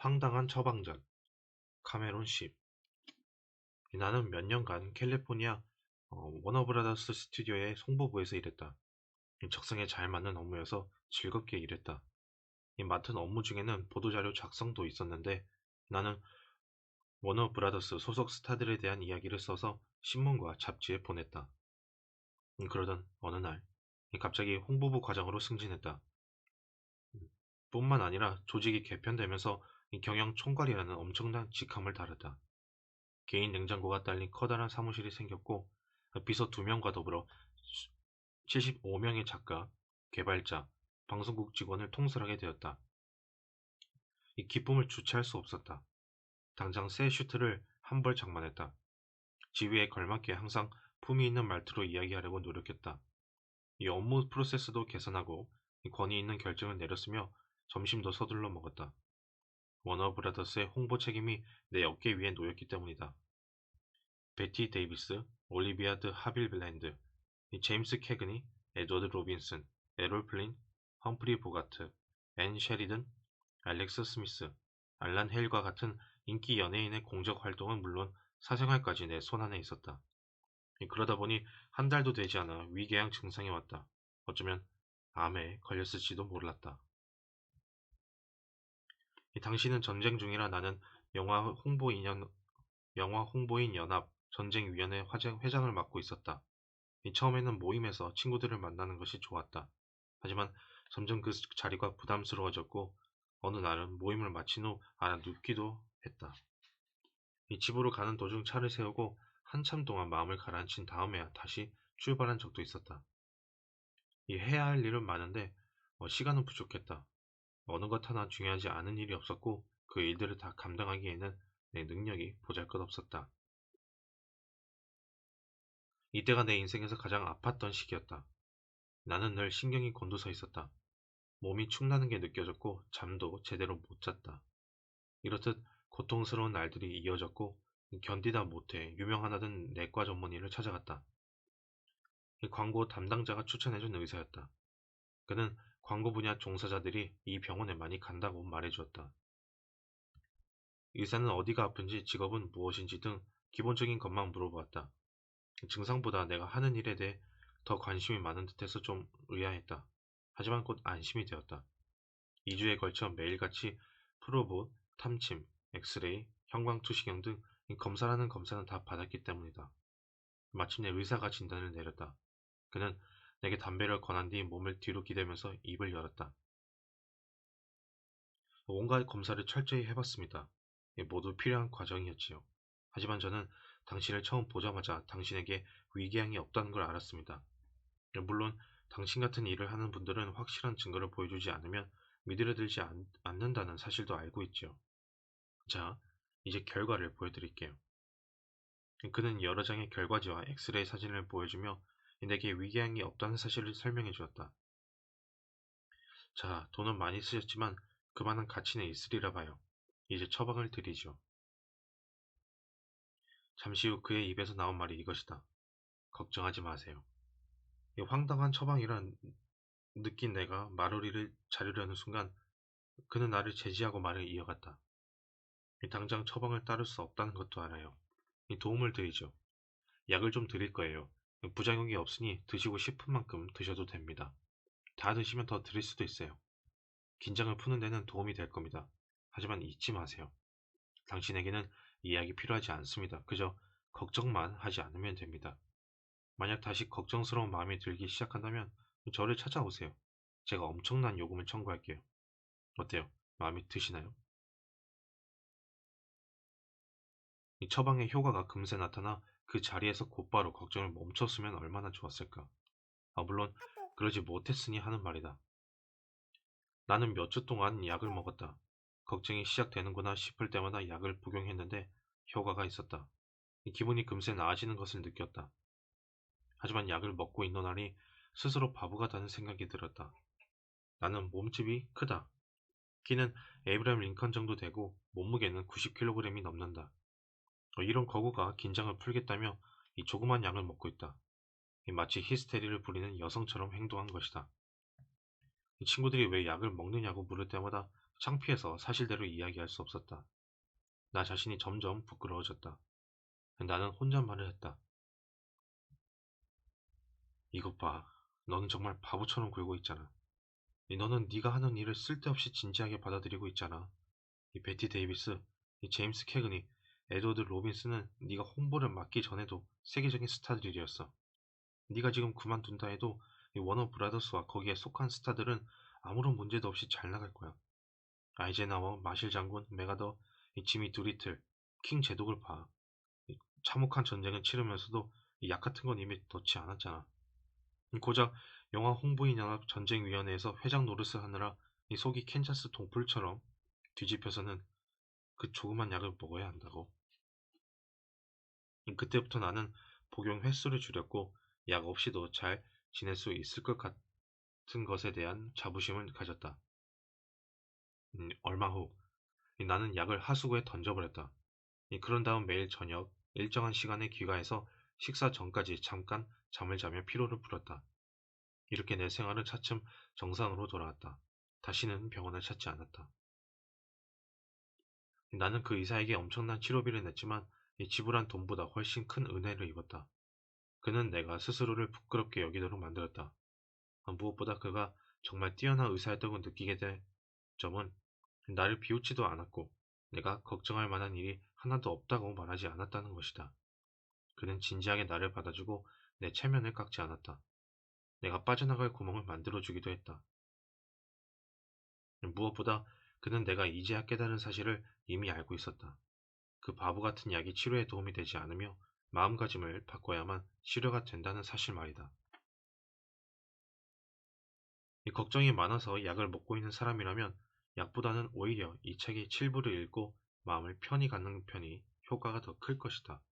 황당한 처방전. 카메론 십. 나는 몇 년간 캘리포니아 워너브라더스 스튜디오의 송보부에서 일했다. 적성에 잘 맞는 업무여서 즐겁게 일했다. 맡은 업무 중에는 보도자료 작성도 있었는데 나는 워너브라더스 소속 스타들에 대한 이야기를 써서 신문과 잡지에 보냈다. 그러던 어느 날 갑자기 홍보부 과장으로 승진했다. 뿐만 아니라 조직이 개편되면서 경영 총괄이라는 엄청난 직함을 달았다. 개인 냉장고가 딸린 커다란 사무실이 생겼고 비서 2명과 더불어 75명의 작가, 개발자, 방송국 직원을 통솔하게 되었다. 이 기쁨을 주체할 수 없었다. 당장 새 슈트를 한 벌 장만했다. 지위에 걸맞게 항상 품위 있는 말투로 이야기하려고 노력했다. 이 업무 프로세스도 개선하고 권위 있는 결정을 내렸으며 점심도 서둘러 먹었다. 워너브라더스의 홍보 책임이 내 어깨 위에 놓였기 때문이다. 베티 데이비스, 올리비아 드 하빌랜드, 제임스 캐그니, 에드워드 로빈슨, 에롤 플린, 험프리 보가트, 앤 셰리든, 알렉스 스미스, 알란 헬과 같은 인기 연예인의 공적 활동은 물론 사생활까지 내 손안에 있었다. 그러다 보니 한 달도 되지 않아 위궤양 증상이 왔다. 어쩌면 암에 걸렸을지도 몰랐다. 당시는 전쟁 중이라 나는 영화 홍보인 연합 전쟁위원회 회장을 맡고 있었다. 처음에는 모임에서 친구들을 만나는 것이 좋았다. 하지만 점점 그 자리가 부담스러워졌고 어느 날은 모임을 마친 후 알아 눕기도 했다. 집으로 가는 도중 차를 세우고 한참 동안 마음을 가라앉힌 다음에야 다시 출발한 적도 있었다. 해야 할 일은 많은데 시간은 부족했다. 어느 것 하나 중요하지 않은 일이 없었고 그 일들을 다 감당하기에는 내 능력이 보잘것없었다. 이때가 내 인생에서 가장 아팠던 시기였다. 나는 늘 신경이 곤두서 있었다. 몸이 축나는 게 느껴졌고 잠도 제대로 못 잤다. 이렇듯 고통스러운 날들이 이어졌고 견디다 못해 유명하다던 내과 전문의를 찾아갔다. 이 광고 담당자가 추천해준 의사였다. 그는 광고 분야 종사자들이 이 병원에 많이 간다고 말해주었다. 의사는 어디가 아픈지 직업은 무엇인지 등 기본적인 것만 물어보았다. 증상보다 내가 하는 일에 대해 더 관심이 많은 듯해서 좀 의아했다. 하지만 곧 안심이 되었다. 2주에 걸쳐 매일같이 프로브, 탐침, 엑스레이, 형광투시경 등 검사라는 검사는 다 받았기 때문이다. 마침내 의사가 진단을 내렸다. 그는 내게 담배를 권한 뒤 몸을 뒤로 기대면서 입을 열었다. 온갖 검사를 철저히 해봤습니다. 모두 필요한 과정이었지요. 하지만 저는 당신을 처음 보자마자 당신에게 위궤양이 없다는 걸 알았습니다. 물론 당신 같은 일을 하는 분들은 확실한 증거를 보여주지 않으면 믿으려들지 않는다는 사실도 알고 있죠. 자, 이제 결과를 보여드릴게요. 그는 여러 장의 결과지와 엑스레이 사진을 보여주며 내게 위궤양이 없다는 사실을 설명해 주었다. 자, 돈은 많이 쓰셨지만 그만한 가치는 있으리라 봐요. 이제 처방을 드리죠. 잠시 후 그의 입에서 나온 말이 이것이다. 걱정하지 마세요. 이 황당한 처방이란 느낀 내가 말소리를 자르려는 순간 그는 나를 제지하고 말을 이어갔다. 당장 처방을 따를 수 없다는 것도 알아요. 도움을 드리죠. 약을 좀 드릴 거예요. 부작용이 없으니 드시고 싶은 만큼 드셔도 됩니다. 다 드시면 더 드릴 수도 있어요. 긴장을 푸는 데는 도움이 될 겁니다. 하지만 잊지 마세요. 당신에게는 이 약이 필요하지 않습니다. 그저 걱정만 하지 않으면 됩니다. 만약 다시 걱정스러운 마음이 들기 시작한다면 저를 찾아오세요. 제가 엄청난 요금을 청구할게요. 어때요? 마음에 드시나요? 이 처방의 효과가 금세 나타나 그 자리에서 곧바로 걱정을 멈췄으면 얼마나 좋았을까. 물론 그러지 못했으니 하는 말이다. 나는 몇 주 동안 약을 먹었다. 걱정이 시작되는구나 싶을 때마다 약을 복용했는데 효과가 있었다. 기분이 금세 나아지는 것을 느꼈다. 하지만 약을 먹고 있는 날이 스스로 바보 같다는 생각이 들었다. 나는 몸집이 크다. 키는 에이브라임 링컨 정도 되고 몸무게는 90kg이 넘는다. 이런 거구가 긴장을 풀겠다며 이 조그만 약을 먹고 있다. 마치 히스테리를 부리는 여성처럼 행동한 것이다. 이 친구들이 왜 약을 먹느냐고 물을 때마다 창피해서 사실대로 이야기할 수 없었다. 나 자신이 점점 부끄러워졌다. 나는 혼잣말을 했다. 이것 봐. 너는 정말 바보처럼 굴고 있잖아. 너는 네가 하는 일을 쓸데없이 진지하게 받아들이고 있잖아. 이 베티 데이비스, 이 제임스 캐그니, 에드워드 로빈스는 네가 홍보를 맡기 전에도 세계적인 스타들이었어. 네가 지금 그만둔다 해도 이 워너 브라더스와 거기에 속한 스타들은 아무런 문제도 없이 잘 나갈 거야. 아이젠하워, 마실 장군, 메가더, 이 지미 두리틀, 킹 제독을 봐. 이 참혹한 전쟁을 치르면서도 이 약 같은 건 이미 넣지 않았잖아. 고작 영화 홍보인연합 전쟁위원회에서 회장 노릇을 하느라 이 속이 캔자스 동풀처럼 뒤집혀서는 그 조그만 약을 먹어야 한다고. 그때부터 나는 복용 횟수를 줄였고 약 없이도 잘 지낼 수 있을 것 같은 것에 대한 자부심을 가졌다. 얼마 후 나는 약을 하수구에 던져버렸다. 그런 다음 매일 저녁 일정한 시간에 귀가해서 식사 전까지 잠깐 잠을 자며 피로를 풀었다. 이렇게 내 생활은 차츰 정상으로 돌아왔다. 다시는 병원을 찾지 않았다. 나는 그 의사에게 엄청난 치료비를 냈지만 이 지불한 돈보다 훨씬 큰 은혜를 입었다. 그는 내가 스스로를 부끄럽게 여기도록 만들었다. 무엇보다 그가 정말 뛰어난 의사였다고 느끼게 된 점은 나를 비웃지도 않았고 내가 걱정할 만한 일이 하나도 없다고 말하지 않았다는 것이다. 그는 진지하게 나를 받아주고 내 체면을 깎지 않았다. 내가 빠져나갈 구멍을 만들어주기도 했다. 무엇보다 그는 내가 이제야 깨달은 사실을 이미 알고 있었다. 그 바보 같은 약이 치료에 도움이 되지 않으며 마음가짐을 바꿔야만 치료가 된다는 사실 말이다. 이 걱정이 많아서 약을 먹고 있는 사람이라면 약보다는 오히려 이 책의 칠부를 읽고 마음을 편히 갖는 편이 효과가 더 클 것이다.